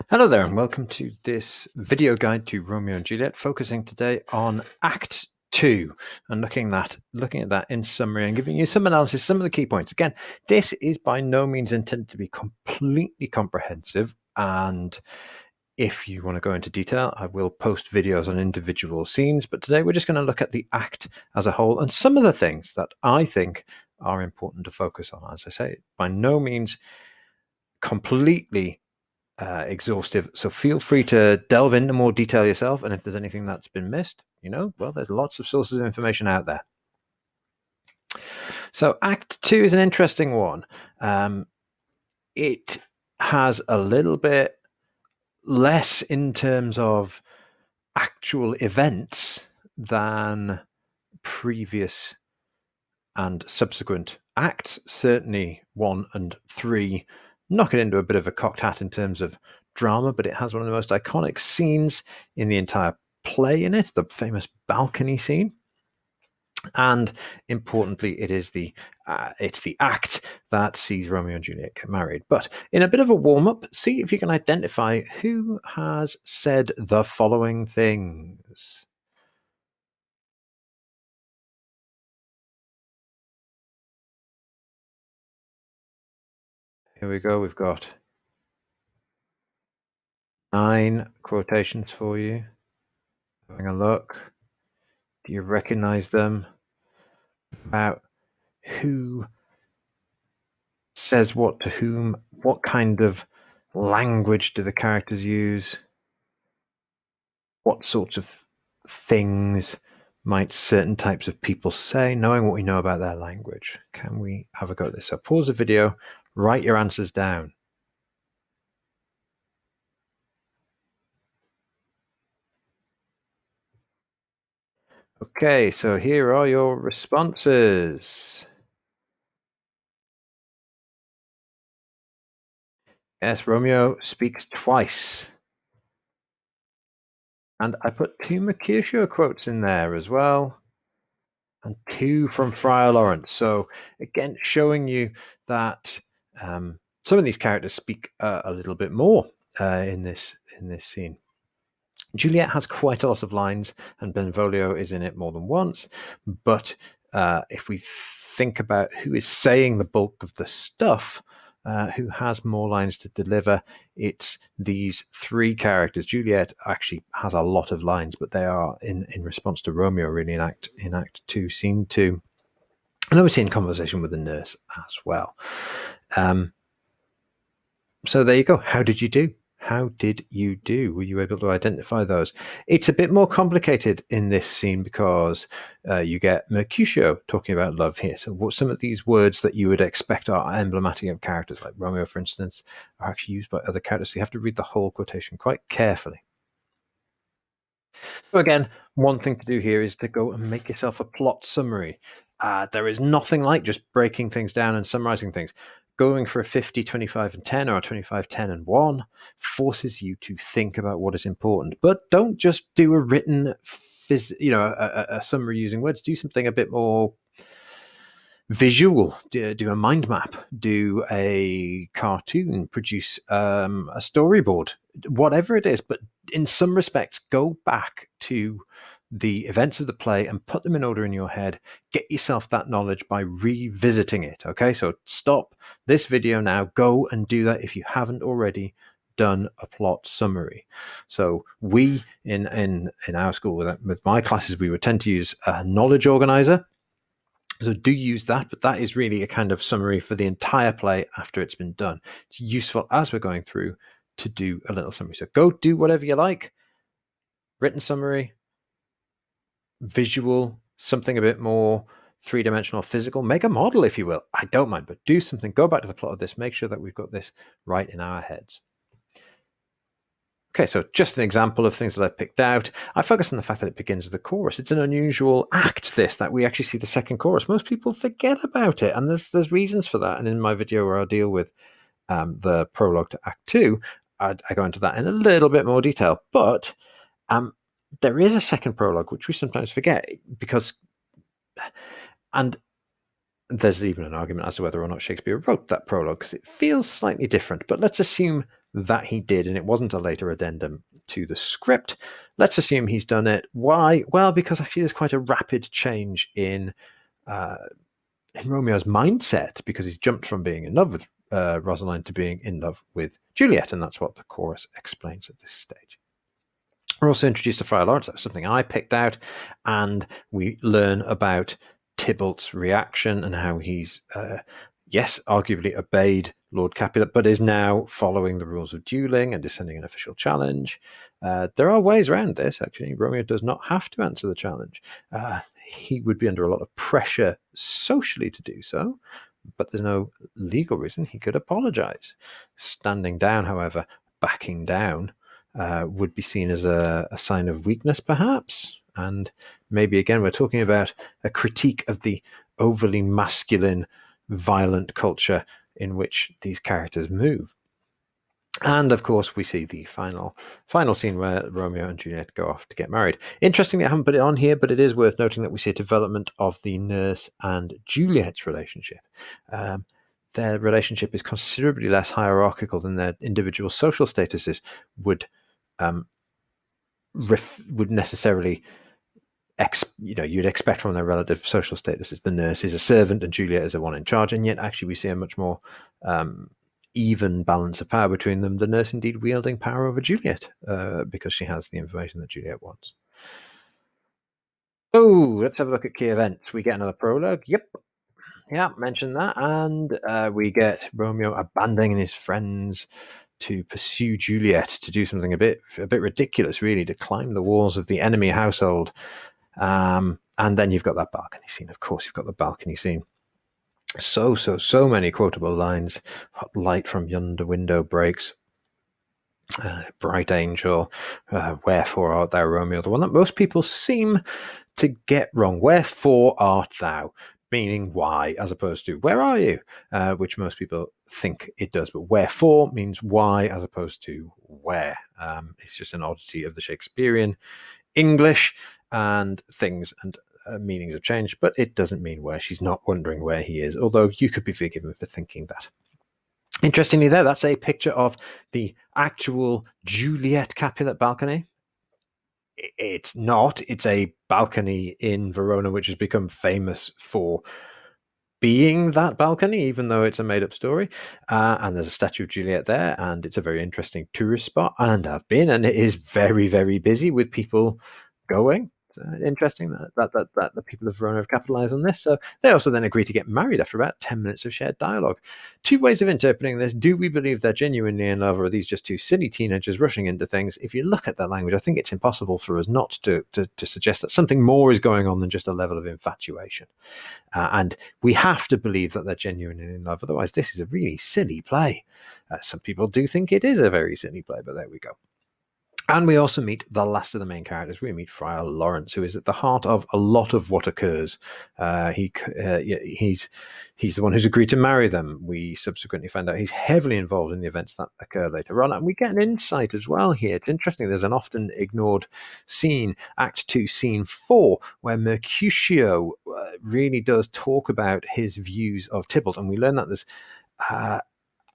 Hello there, and welcome to this video guide to Romeo and Juliet, focusing today on Act 2 and looking at that in summary and giving you some analysis, some of the key points. Again, this is by no means intended to be completely comprehensive, and if you want to go into detail, I will post videos on individual scenes, but today we're just going to look at the act as a whole and some of the things that I think are important to focus on. As I say, by no means completely exhaustive, so feel free to delve into more detail yourself, and if there's anything that's been missed, well, there's lots of sources of information out there. So Act 2 is an interesting one. It has a little bit less in terms of actual events than previous and subsequent acts. Certainly 1 and 3 knock it into a bit of a cocked hat in terms of drama, but it has one of the most iconic scenes in the entire play in it, the famous balcony scene. And importantly, it's the act that sees Romeo and Juliet get married. But in a bit of a warm-up, see if you can identify who has said the following things. Here we go. We've got 9 quotations for you. Having a look. Do you recognize them? About who says what to whom? What kind of language do the characters use? What sorts of things might certain types of people say, knowing what we know about their language? Can we have a go at this? So pause the video, write your answers down. Okay, so here are your responses. Yes, Romeo speaks twice. And I put 2 Mercutio quotes in there as well, and 2 from Friar Lawrence. So again, showing you that some of these characters speak a little bit more in this scene. Juliet has quite a lot of lines, and Benvolio is in it more than once. But if we think about who is saying the bulk of the stuff, who has more lines to deliver, it's these 3 characters. Juliet actually has a lot of lines, but they are in response to Romeo, really, in Act 2, Scene 2. And obviously in conversation with the nurse as well. So there you go. How did you do? How did you do? Were you able to identify those? It's a bit more complicated in this scene because you get Mercutio talking about love here. So what some of these words that you would expect are emblematic of characters, like Romeo, for instance, are actually used by other characters. So you have to read the whole quotation quite carefully. So again, one thing to do here is to go and make yourself a plot summary. There is nothing like just breaking things down and summarizing things. Going for a 50, 25, and 10 or a 25, 10, and 1 forces you to think about what is important. But don't just do a written, a summary using words. Do something a bit more visual. Do a mind map. Do a cartoon. Produce a storyboard. Whatever it is. But in some respects, go back to the events of the play and put them in order in your head. Get yourself that knowledge by revisiting it. Okay, so stop this video now. Go and do that if you haven't already done a plot summary. So we in our school with my classes, we would tend to use a knowledge organizer. So do use that, but that is really a kind of summary for the entire play after it's been done. It's useful as we're going through to do a little summary. So go do whatever you like. Written summary, visual, something a bit more 3-dimensional, physical. Make a model, if you will. I don't mind, but do something. Go back to the plot of this. Make sure that we've got this right in our heads. Okay, so just an example of things that I picked out. I focus on the fact that it begins with a chorus. It's an unusual act, that we actually see the second chorus. Most people forget about it, and there's reasons for that. And in my video where I'll deal with the prologue to Act 2, I go into that in a little bit more detail. But there is a second prologue, which we sometimes forget, and there's even an argument as to whether or not Shakespeare wrote that prologue, because it feels slightly different. But let's assume that he did, and it wasn't a later addendum to the script. Let's assume he's done it. Why? Well, because actually there's quite a rapid change in Romeo's mindset, because he's jumped from being in love with Rosaline to being in love with Juliet, and that's what the chorus explains at this stage. We're also introduced to Friar Lawrence. That's something I picked out, and we learn about Tybalt's reaction and how he's, yes, arguably obeyed Lord Capulet, but is now following the rules of dueling and is sending an official challenge. There are ways around this, actually. Romeo does not have to answer the challenge. He would be under a lot of pressure socially to do so, but there's no legal reason. He could apologize. Standing down, however, backing down, would be seen as a sign of weakness, perhaps. And maybe, again, we're talking about a critique of the overly masculine, violent culture in which these characters move. And of course, we see the final scene where Romeo and Juliet go off to get married. Interestingly, I haven't put it on here, but it is worth noting that we see a development of the nurse and Juliet's relationship. Their relationship is considerably less hierarchical than their individual social statuses would necessarily you'd expect from their relative social statuses. The nurse is a servant and Juliet is the one in charge, and yet actually we see a much more even balance of power between them. The nurse indeed wielding power over Juliet because she has the information that Juliet wants. Oh, let's have a look at key events. We get another prologue. Yep. Yeah, mentioned that. And we get Romeo abandoning his friends to pursue Juliet, to do something a bit ridiculous, really, to climb the walls of the enemy household. And then you've got that balcony scene. Of course, you've got the balcony scene. So many quotable lines. What light from yonder window breaks. Bright angel, wherefore art thou, Romeo? The one that most people seem to get wrong. Wherefore art thou? Meaning why, as opposed to where are you, which most people think it does. But wherefore means why, as opposed to where. It's just an oddity of the Shakespearean English, and things and meanings have changed, but it doesn't mean where. She's not wondering where he is, although you could be forgiven for thinking that. Interestingly, though, that's a picture of the actual Juliet Capulet balcony. It's not. It's a balcony in Verona, which has become famous for being that balcony, even though it's a made-up story. And there's a statue of Juliet there, and it's a very interesting tourist spot. And I've been, and it is very, very busy with people going. Interesting that the people of Verona have capitalized on this. So they also then agree to get married after about 10 minutes of shared dialogue. Two ways of interpreting this. Do we believe they're genuinely in love, or are these just two silly teenagers rushing into things? If you look at that language, I think it's impossible for us not to suggest that something more is going on than just a level of infatuation. And we have to believe that they're genuinely in love. Otherwise, this is a really silly play. Some people do think it is a very silly play, but there we go. And we also meet the last of the main characters. We meet Friar Lawrence, who is at the heart of a lot of what occurs. He's the one who's agreed to marry them. We subsequently find out he's heavily involved in the events that occur later on. And we get an insight as well here. It's interesting. There's an often ignored scene, Act 2, Scene 4, where Mercutio really does talk about his views of Tybalt. And we learn that there's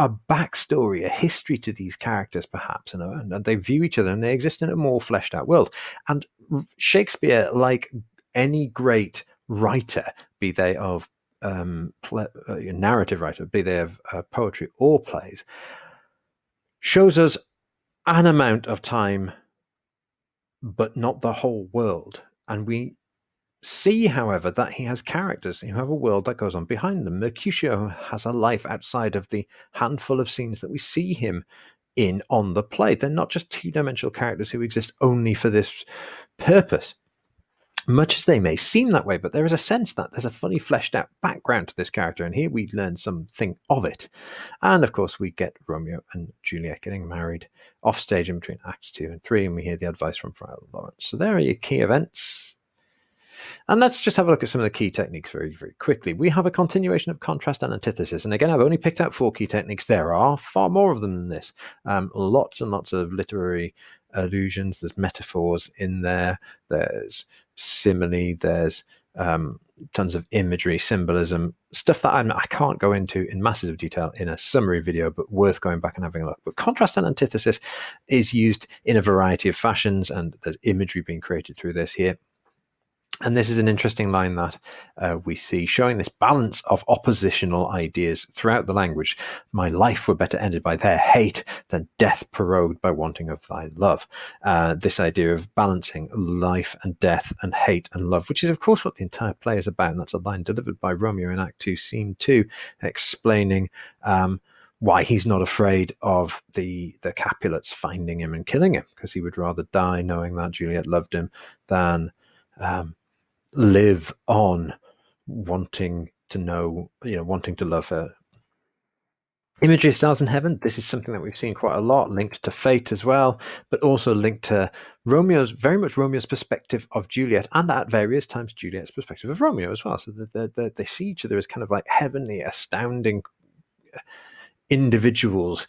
a backstory, a history to these characters, perhaps, and they view each other and they exist in a more fleshed out world. And Shakespeare, like any great writer, be they of narrative writer, be they of poetry or plays, shows us an amount of time, but not the whole world. And we see, however, that he has characters who have a world that goes on behind them. Mercutio has a life outside of the handful of scenes that we see him in on the play. They're not just two-dimensional characters who exist only for this purpose, much as they may seem that way, but there is a sense that there's a fully fleshed out background to this character, and here we learn something of it. And of course, we get Romeo and Juliet getting married off stage in between Acts 2 and 3, and we hear the advice from Friar Lawrence. So there are your key events. And let's just have a look at some of the key techniques very, very quickly. We have a continuation of contrast and antithesis. And again, I've only picked out 4 key techniques. There are far more of them than this. Lots and lots of literary allusions. There's metaphors in there. There's simile. There's tons of imagery, symbolism, stuff that I can't go into in masses of detail in a summary video, but worth going back and having a look. But contrast and antithesis is used in a variety of fashions, and there's imagery being created through this here. And this is an interesting line that we see showing this balance of oppositional ideas throughout the language. My life were better ended by their hate than death prorogued by wanting of thy love. This idea of balancing life and death and hate and love, which is, of course, what the entire play is about. And that's a line delivered by Romeo in Act 2, Scene 2, explaining why he's not afraid of the Capulets finding him and killing him, because he would rather die knowing that Juliet loved him than live on wanting to know, wanting to love her. Imagery of stars in heaven. This is something that we've seen quite a lot, linked to fate as well, but also linked to very much Romeo's perspective of Juliet, and at various times Juliet's perspective of Romeo as well. So they see each other as kind of like heavenly, astounding individuals.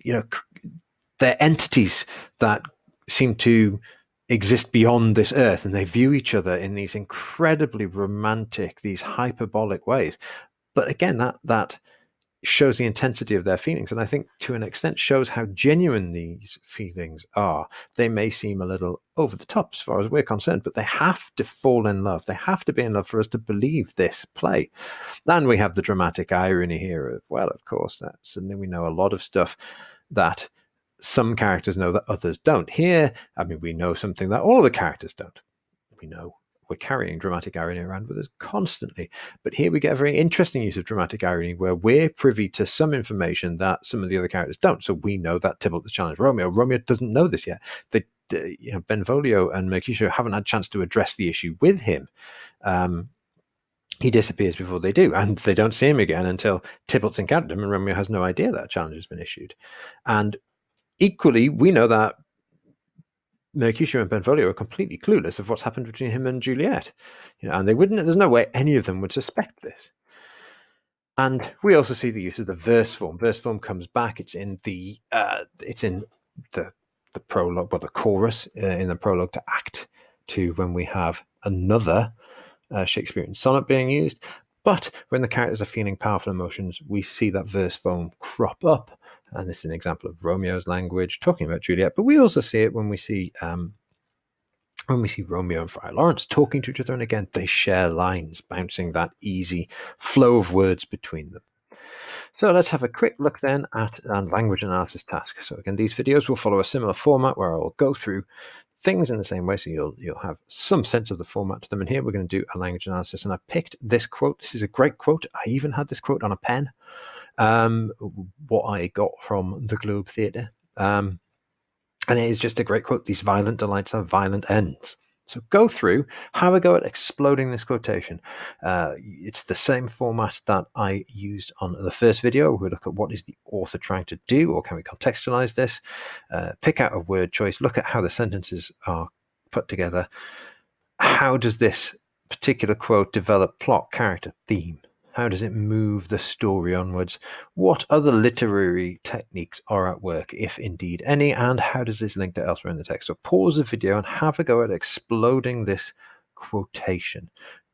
They're entities that seem to exist beyond this earth, and they view each other in these incredibly romantic, these hyperbolic ways. But again, that shows the intensity of their feelings, and I think to an extent shows how genuine these feelings are. They may seem a little over the top as far as we're concerned, but they have to fall in love. They have to be in love for us to believe this play. And we have the dramatic irony here as well, of course, that suddenly we know a lot of stuff that some characters know that others don't. Here, we know something that all of the characters don't. We know we're carrying dramatic irony around with us constantly. But here we get a very interesting use of dramatic irony where we're privy to some information that some of the other characters don't. So we know that Tybalt has challenged Romeo. Romeo doesn't know this yet. Benvolio and Mercutio haven't had a chance to address the issue with him. He disappears before they do, and they don't see him again until Tybalt's encountered him, and Romeo has no idea that a challenge has been issued. And equally, we know that Mercutio and Benvolio are completely clueless of what's happened between him and Juliet, and they wouldn't. There's no way any of them would suspect this. And we also see the use of the verse form. Verse form comes back. It's in the prologue, the chorus in the prologue to Act 2, when we have another Shakespearean sonnet being used. But when the characters are feeling powerful emotions, we see that verse form crop up. And this is an example of Romeo's language talking about Juliet. But we also see it when we see Romeo and Friar Lawrence talking to each other. And again, they share lines, bouncing that easy flow of words between them. So let's have a quick look then at a language analysis task. So again, these videos will follow a similar format where I'll go through things in the same way, so you'll have some sense of the format to them. And here we're going to do a language analysis, and I picked this quote. This is a great quote. I even had this quote on a pen, what I got from the Globe Theatre, and it is just a great quote. These violent delights have violent ends. So go through, have a go at exploding this quotation. It's the same format that I used on the first video. We'll look at what is the author trying to do, or can we contextualize this? Pick out a word choice, look at how the sentences are put together. How does this particular quote develop plot, character, theme? How does it move the story onwards? What other literary techniques are at work, if indeed any? And how does this link to elsewhere in the text? So pause the video and have a go at exploding this quotation.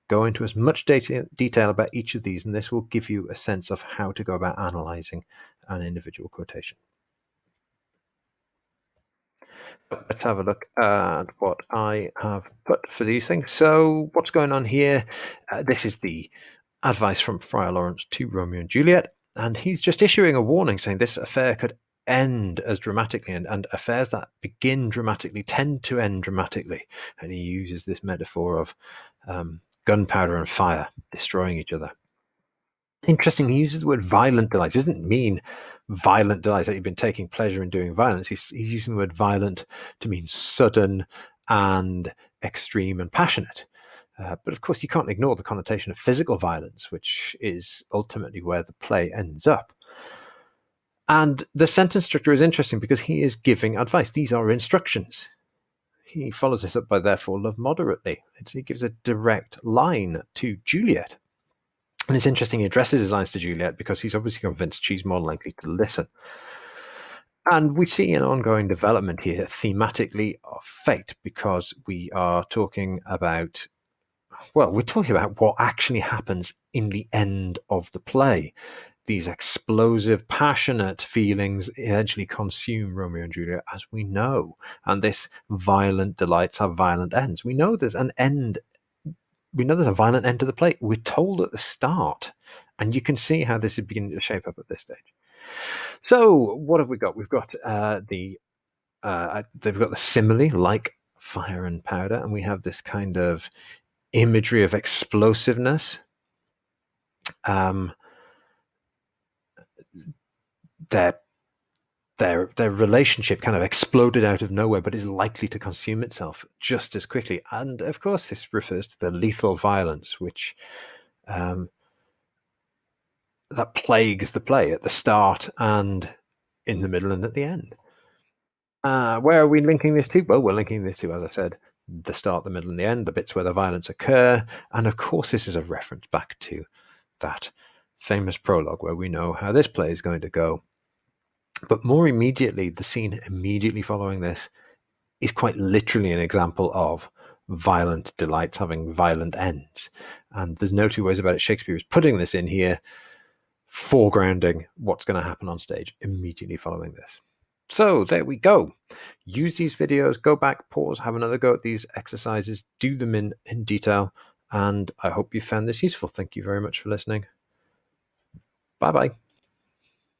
Go into as much detail about each of these, and this will give you a sense of how to go about analyzing an individual quotation. Let's have a look at what I have put for these things. So what's going on here? This is the advice from Friar Lawrence to Romeo and Juliet, and he's just issuing a warning saying this affair could end as dramatically, and affairs that begin dramatically tend to end dramatically. And he uses this metaphor of gunpowder and fire destroying each other. Interesting, he uses the word violent delights. It doesn't mean violent delights that you've been taking pleasure in doing violence. He's using the word violent to mean sudden and extreme and passionate. But of course, you can't ignore the connotation of physical violence, which is ultimately where the play ends up. And the sentence structure is interesting because he is giving advice. These are instructions. He follows this up by therefore love moderately. He gives a direct line to Juliet. And it's interesting, he addresses his lines to Juliet because he's obviously convinced she's more likely to listen. And we see an ongoing development here thematically of fate, because we are talking about well, we're talking about what actually happens in the end of the play. These explosive, passionate feelings eventually consume Romeo and Juliet, as we know, and this violent delights have violent ends. We know there's an end. We know there's a violent end to the play. We're told at the start, and you can see how this is beginning to shape up at this stage. So, what have we got? We've got they've got the simile, like fire and powder, and we have this kind of imagery of explosiveness. Um, their their relationship kind of exploded out of nowhere, but is likely to consume itself just as quickly. And of course, this refers to the lethal violence, which um, that plagues the play at the start and in the middle and at the end. Where are we linking this to? Well, we're linking this to, as I said, the start, the middle, and the end, the bits where the violence occur. And of course, this is a reference back to that famous prologue where we know how this play is going to go. But more immediately, the scene immediately following this is quite literally an example of violent delights having violent ends. And there's no two ways about it. Shakespeare is putting this in here, foregrounding what's going to happen on stage immediately following this. So there we go. Use these videos, go back, pause, have another go at these exercises, do them in detail. And I hope you found this useful. Thank you very much for listening. Bye bye.